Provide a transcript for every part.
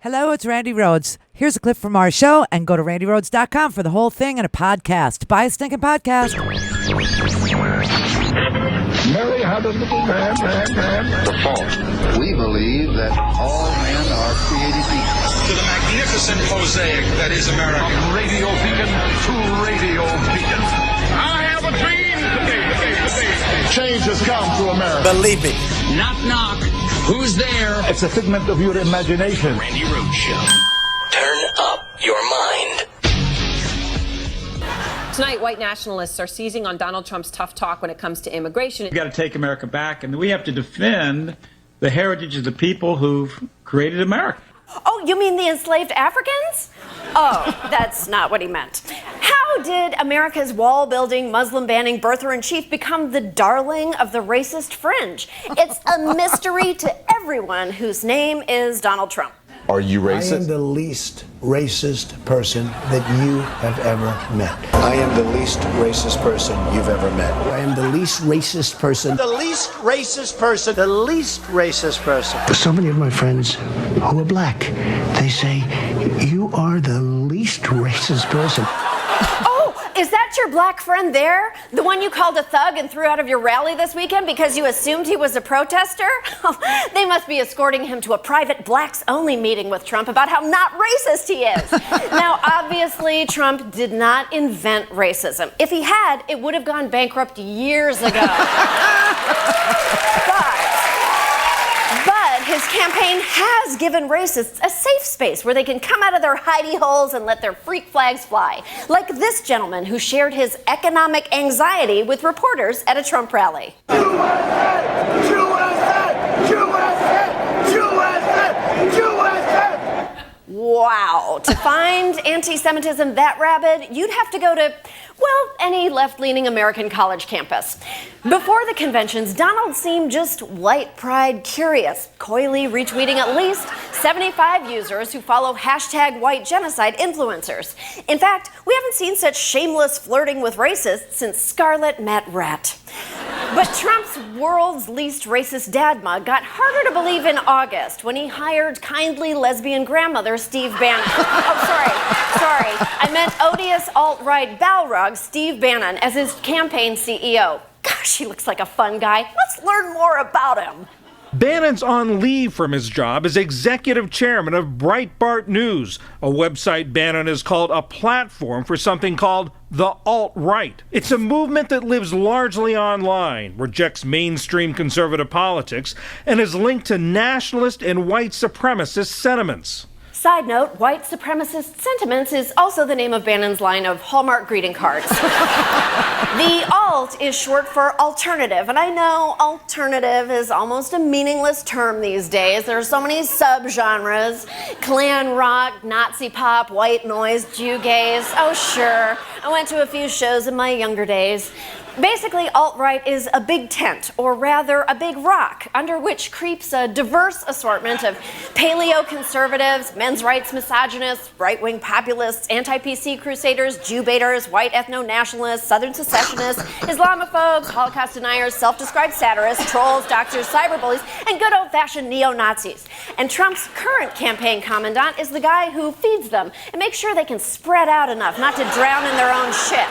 Hello, it's Randi Rhodes. Here's a clip from our show, and go to randyrhodes.com for the whole thing and a podcast. Buy a stinking podcast. Mary had a little man. The fault. We believe that all men are created equal. To the magnificent mosaic that is America. From radio beacon to radio beacon. I have a dream today. Change has come to America. Believe me. Knock, knock. Who's there? It's a figment of your imagination. Randi Rhodes Show. Turn up your mind. Tonight, white nationalists are seizing on Donald Trump's tough talk when it comes to immigration. We've got to take America back, and we have to defend the heritage of the people who've created America. Oh, you mean the enslaved Africans? Oh, that's not what he meant. How did America's wall-building, Muslim-banning birther-in-chief become the darling of the racist fringe? It's a mystery to everyone whose name is Donald Trump. Are you racist? I am the least racist person that you have ever met. I am the least racist person you've ever met. I am the least racist person. The least racist person. The least racist person. So many of my friends who are black, they say, you are the least racist person. Oh, is that your black friend there? The one you called a thug and threw out of your rally this weekend because you assumed he was a protester? Oh, they must be escorting him to a private blacks-only meeting with Trump about how not racist he is. Now, obviously, Trump did not invent racism. If he had, it would have gone bankrupt years ago. But his campaign has given racists a safe space where they can come out of their hidey holes and let their freak flags fly. Like this gentleman who shared his economic anxiety with reporters at a Trump rally. USA! USA! USA! USA! USA! Wow. To find anti-Semitism that rabid, you'd have to go to, well, any left-leaning American college campus. Before the conventions, Donald seemed just white pride curious, coyly retweeting at least 75 users who follow #white genocide influencers. In fact, we haven't seen such shameless flirting with racists since Scarlett met Rat. But Trump's world's least racist dad mug got harder to believe in August when he hired kindly lesbian grandmother Steve Bannon. Oh, sorry. I meant odious alt-right Balrog Steve Bannon as his campaign CEO. Gosh, he looks like a fun guy. Let's learn more about him. Bannon's on leave from his job as executive chairman of Breitbart News, a website Bannon has called a platform for something called the alt-right. It's a movement that lives largely online, rejects mainstream conservative politics, and is linked to nationalist and white supremacist sentiments. Side note, white supremacist sentiments is also the name of Bannon's line of Hallmark greeting cards. The alt is short for alternative, and I know alternative is almost a meaningless term these days. There are so many subgenres: clan rock, Nazi pop, white noise, Jew gaze. Oh, sure. I went to a few shows in my younger days. Basically, alt-right is a big tent, or rather a big rock, under which creeps a diverse assortment of paleo-conservatives, men's rights misogynists, right-wing populists, anti-PC crusaders, Jew-baiters, white ethno-nationalists, southern secessionists, Islamophobes, Holocaust deniers, self-described satirists, trolls, doctors, cyberbullies, and good old-fashioned neo-Nazis. And Trump's current campaign commandant is the guy who feeds them and makes sure they can spread out enough not to drown in their own shit.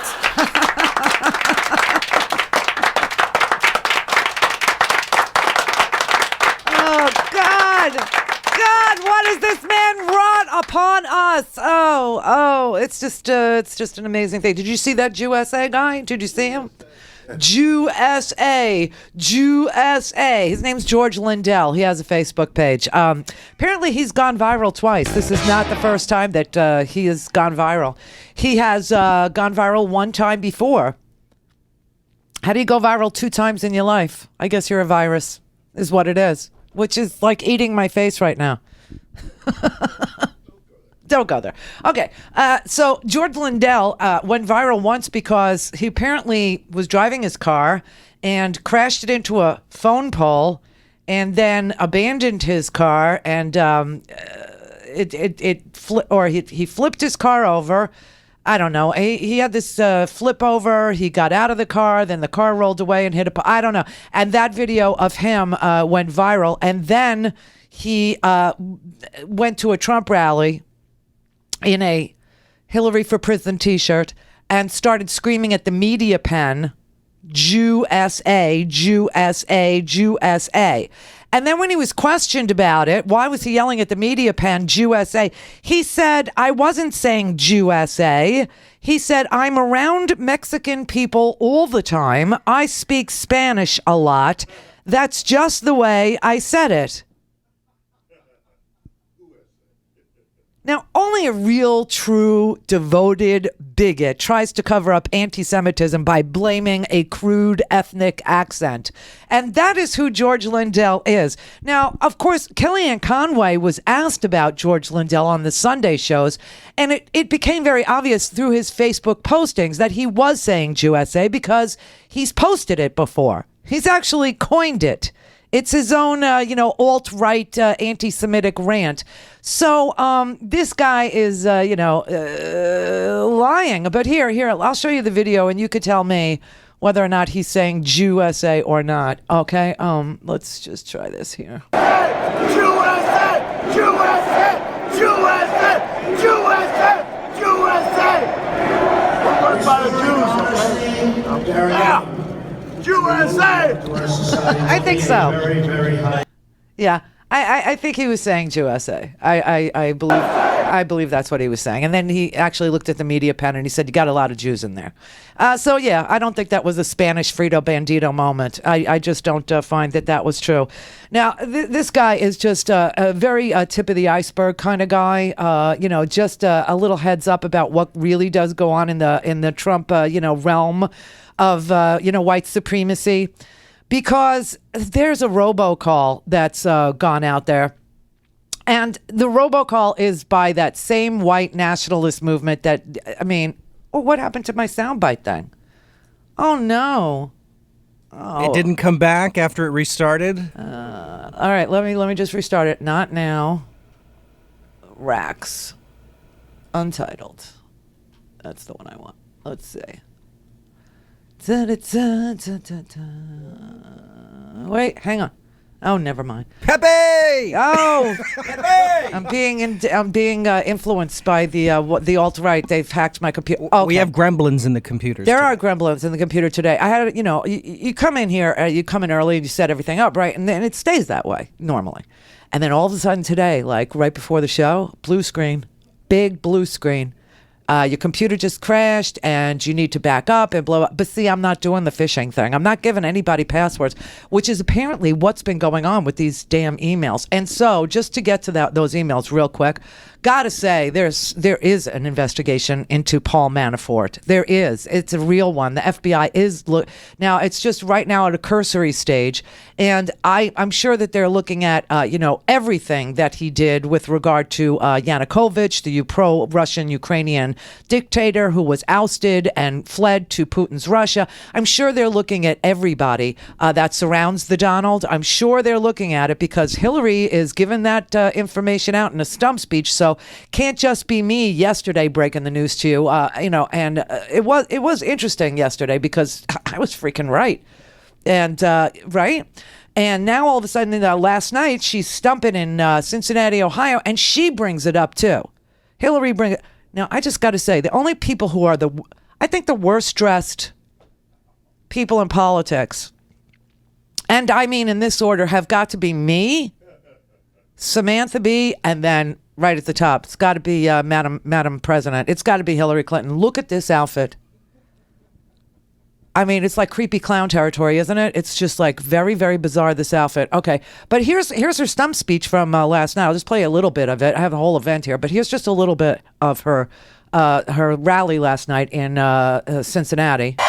God, what has this man wrought upon us? Oh, it's just an amazing thing. Did you see that USA guy? Did you see him? USA. His name's George Lindell. He has a Facebook page. Apparently, he's gone viral twice. This is not the first time that he has gone viral. He has gone viral one time before. How do you go viral 2 times in your life? I guess you're a virus, is what it is. Which is like eating my face right now. Don't go there. Okay, so George Lindell went viral once because he apparently was driving his car and crashed it into a phone pole and then abandoned his car and he flipped his car over. I don't know. He had this flip over. He got out of the car. Then the car rolled away and hit I don't know. And that video of him went viral. And then he went to a Trump rally in a Hillary for Prison t-shirt and started screaming at the media pen, Jew-SA, Jew-SA, Jew-SA. And then when he was questioned about it, why was he yelling at the media pen, Jew-SA? He said, I wasn't saying Jew-SA. He said, I'm around Mexican people all the time. I speak Spanish a lot. That's just the way I said it. Now, only a real, true, devoted bigot tries to cover up anti-Semitism by blaming a crude ethnic accent. And that is who George Lindell is. Now, of course, Kellyanne Conway was asked about George Lindell on the Sunday shows, and it became very obvious through his Facebook postings that he was saying Jew-SA because he's posted it before. He's actually coined it. It's his own, alt-right anti-Semitic rant. So this guy is, lying. But here, I'll show you the video, and you could tell me whether or not he's saying Jew-SA or not. Okay, let's just try this here. USA! USA! USA! USA! USA! What about the Jews, okay? Yeah! USA! I think so. Yeah, I think he was saying USA. I believe that's what he was saying. And then he actually looked at the media pen and he said, you got a lot of Jews in there. So yeah, I don't think that was a Spanish Frito Bandito moment. I just don't find that was true. Now, this guy is just a very tip of the iceberg kind of guy. Just a little heads up about what really does go on in the Trump, realm of, white supremacy, because there's a robocall that's gone out there. And the robocall is by that same white nationalist movement that, what happened to my soundbite thing? Oh, no. Oh. It didn't come back after it restarted? All right, let me just restart it. Not now. Racks. Untitled. That's the one I want. Let's see. Wait, hang on. Oh, never mind. Pepe! Oh, Pepe! I'm being influenced by the alt-right. They've hacked my computer. Okay. We have gremlins in the computers. There are gremlins in the computer today. I had, you come in here, you come in early and you set everything up, right? And then it stays that way normally. And then all of a sudden today, like right before the show, blue screen, big blue screen. Your computer just crashed and you need to back up and blow up. But see, I'm not doing the phishing thing. I'm not giving anybody passwords, which is apparently what's been going on with these damn emails. And so just to get to those emails real quick, gotta say there is an investigation into Paul Manafort. There is. It's a real one. The FBI is now. It's just right now at a cursory stage, and I'm sure that they're looking at everything that he did with regard to Yanukovych, the pro-Russian Ukrainian dictator who was ousted and fled to Putin's Russia. I'm sure they're looking at everybody that surrounds the Donald. I'm sure they're looking at it because Hillary is giving that information out in a stump speech. So can't just be me yesterday breaking the news to you, and it was interesting yesterday because I was freaking right. And right. And now all of a sudden, last night, she's stumping in Cincinnati, Ohio, and she brings it up too. Hillary brings it. Now, I just got to say, the only people who are I think the worst dressed people in politics, and I mean in this order, have got to be me, Samantha Bee, and then right at the top, it's got to be Madam President. It's got to be Hillary Clinton. Look at this outfit. I mean, it's like creepy clown territory, isn't it? It's just like very, very bizarre, this outfit. Okay, but here's her stump speech from last night. I'll just play a little bit of it. I have a whole event here, but here's just a little bit of her rally last night in Cincinnati. But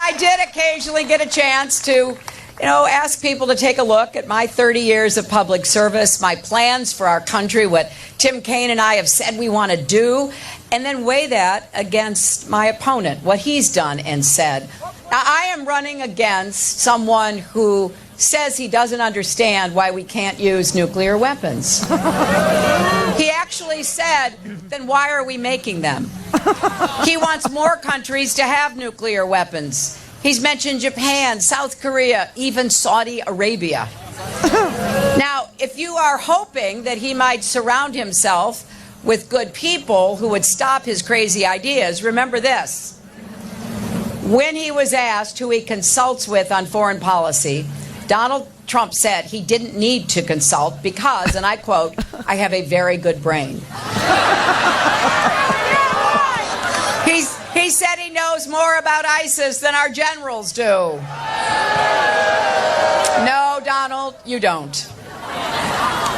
I did occasionally get a chance to, ask people to take a look at my 30 years of public service, my plans for our country, what Tim Kaine and I have said we want to do, and then weigh that against my opponent, what he's done and said. Now, I am running against someone who says he doesn't understand why we can't use nuclear weapons. He actually said, then why are we making them? He wants more countries to have nuclear weapons. He's mentioned Japan, South Korea, even Saudi Arabia. Now, if you are hoping that he might surround himself with good people who would stop his crazy ideas, remember this. When he was asked who he consults with on foreign policy, Donald Trump said he didn't need to consult because, and I quote, I have a very good brain. He said he knows more about ISIS than our generals do. No, Donald, you don't.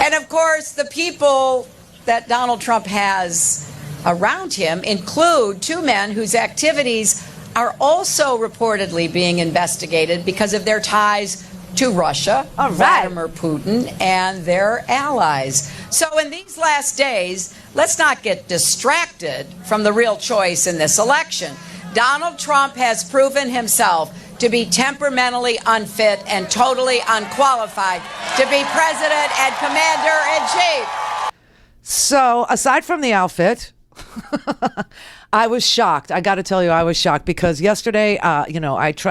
And of course, the people that Donald Trump has around him include two men whose activities are also reportedly being investigated because of their ties to Russia, Vladimir Putin, and their allies. So in these last days, let's not get distracted from the real choice in this election. Donald Trump has proven himself to be temperamentally unfit and totally unqualified to be president and commander-in-chief. So, aside from the outfit, I was shocked. I got to tell you, I was shocked because yesterday,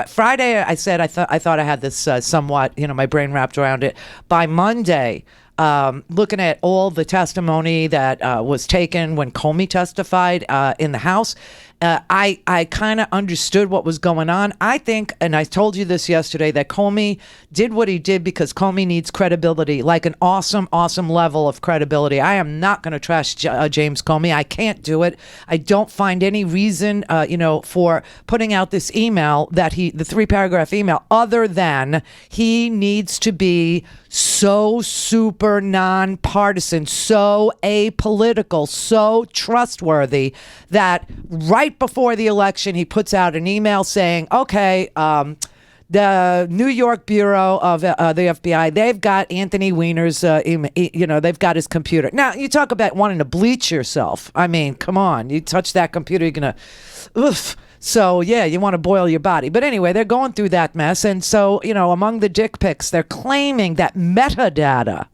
Friday, I said I thought I had this somewhat, my brain wrapped around it. By Monday, looking at all the testimony that was taken when Comey testified in the House, I kind of understood what was going on. I think, and I told you this yesterday, that Comey did what he did because Comey needs credibility, like an awesome, awesome level of credibility. I am not going to trash James Comey. I can't do it. I don't find any reason, for putting out this email the 3-paragraph email, other than he needs to be so super nonpartisan, so apolitical, so trustworthy that right before the election, he puts out an email saying, okay, the New York Bureau of the FBI, they've got Anthony Weiner's, they've got his computer. Now, you talk about wanting to bleach yourself. I mean, come on. You touch that computer, you're going to, oof. So, yeah, you want to boil your body. But anyway, they're going through that mess. And so, among the dick pics, they're claiming that metadata,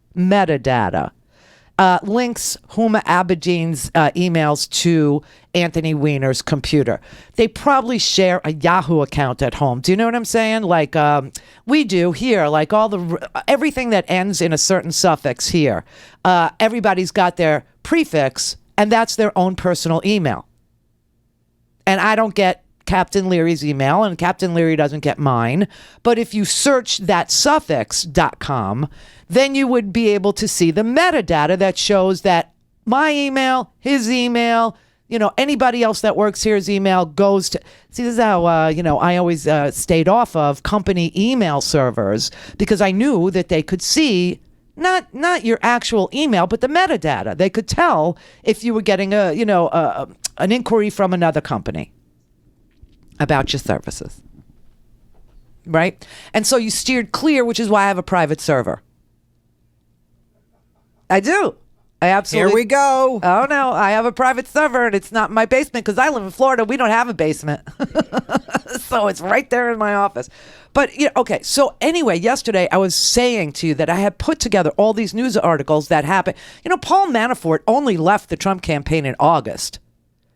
links Huma Abedin's emails to Anthony Weiner's computer. They probably share a Yahoo account at home. Do you know what I'm saying? Like we do here, like everything that ends in a certain suffix here. Everybody's got their prefix, and that's their own personal email. And I don't get Captain Leary's email, and Captain Leary doesn't get mine. But if you search that suffix.com, then you would be able to see the metadata that shows that my email, his email, anybody else that works here's email goes to. See, this is how, I always stayed off of company email servers because I knew that they could see not your actual email, but the metadata. They could tell if you were getting an inquiry from another company about your services, right? And so you steered clear, which is why I have a private server. I do. I absolutely. Here we go. Oh no, I have a private server, and it's not in my basement because I live in Florida. We don't have a basement, so it's right there in my office. But okay. So anyway, yesterday I was saying to you that I had put together all these news articles that happened. Paul Manafort only left the Trump campaign in August.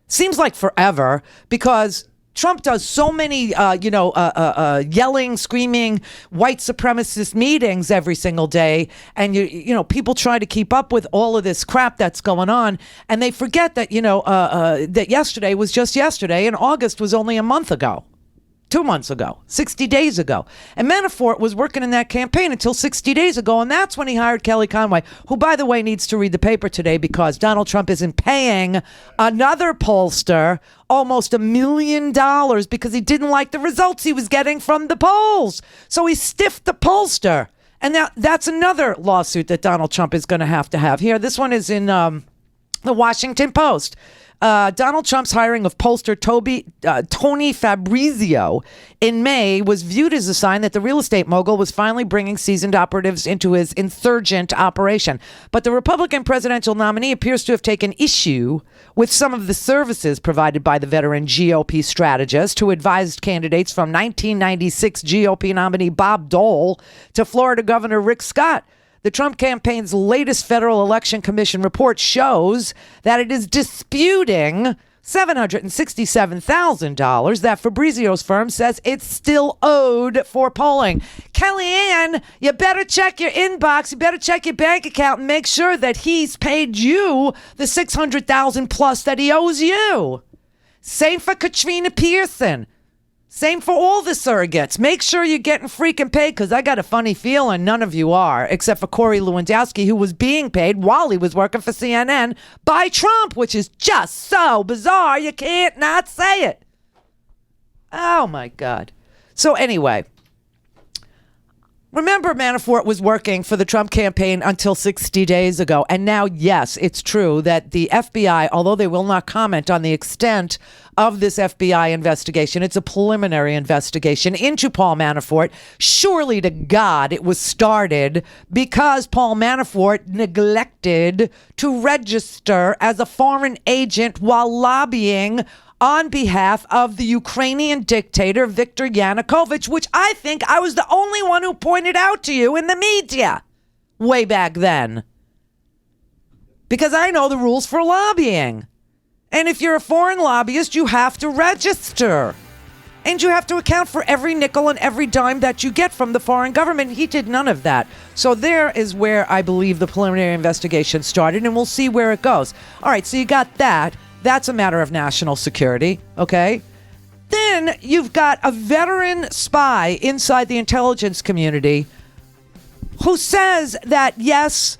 Seems like forever because Trump does so many, yelling, screaming, white supremacist meetings every single day. And, people try to keep up with all of this crap that's going on. And they forget that, that yesterday was just yesterday and August was only a month ago. 2 months ago, 60 days ago. And Manafort was working in that campaign until 60 days ago. And that's when he hired Kelly Conway, who, by the way, needs to read the paper today because Donald Trump isn't paying another pollster almost $1 million because he didn't like the results he was getting from the polls. So he stiffed the pollster. And now that's another lawsuit that Donald Trump is going to have. Here, this one is in the Washington Post. Donald Trump's hiring of pollster Tony Fabrizio in May was viewed as a sign that the real estate mogul was finally bringing seasoned operatives into his insurgent operation. But the Republican presidential nominee appears to have taken issue with some of the services provided by the veteran GOP strategist who advised candidates from 1996 GOP nominee Bob Dole to Florida Governor Rick Scott. The Trump campaign's latest Federal Election Commission report shows that it is disputing $767,000 that Fabrizio's firm says it's still owed for polling. Kellyanne, you better check your inbox. You better check your bank account and make sure that he's paid you the $600,000 plus that he owes you. Same for Katrina Pearson. Same for all the surrogates. Make sure you're getting freaking paid, because I got a funny feeling none of you are, except for Corey Lewandowski, who was being paid while he was working for CNN by Trump, which is just so bizarre. You can't not say it. Oh, my God. So anyway, remember Manafort was working for the Trump campaign until 60 days ago. And now, yes, it's true that the FBI, although they will not comment on the extent of this FBI investigation, it's a preliminary investigation into Paul Manafort. Surely to God, it was started because Paul Manafort neglected to register as a foreign agent while lobbying on behalf of the Ukrainian dictator Viktor Yanukovych, which I think I was the only one who pointed out to you in the media way back then. Because I know the rules for lobbying. And if you're a foreign lobbyist, you have to register. And you have to account for every nickel and every dime that you get from the foreign government. He did none of that. So there is where I believe the preliminary investigation started, and we'll see where it goes. All right, so you got that. That's a matter of national security, okay? Then you've got a veteran spy inside the intelligence community who says that, yes,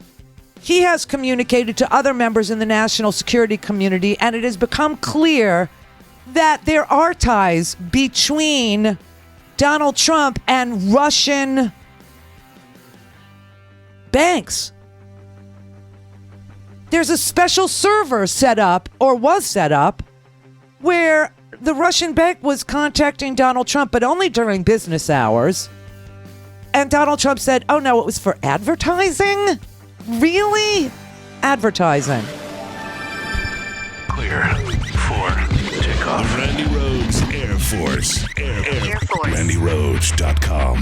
he has communicated to other members in the national security community, and it has become clear that there are ties between Donald Trump and Russian banks. There's a special server set up, or was set up, where the Russian bank was contacting Donald Trump, but only during business hours. And Donald Trump said, oh no, it was for advertising? Really? Advertising. Clear for takeoff. Randi Rhodes Air Force. RandiRhodes.com.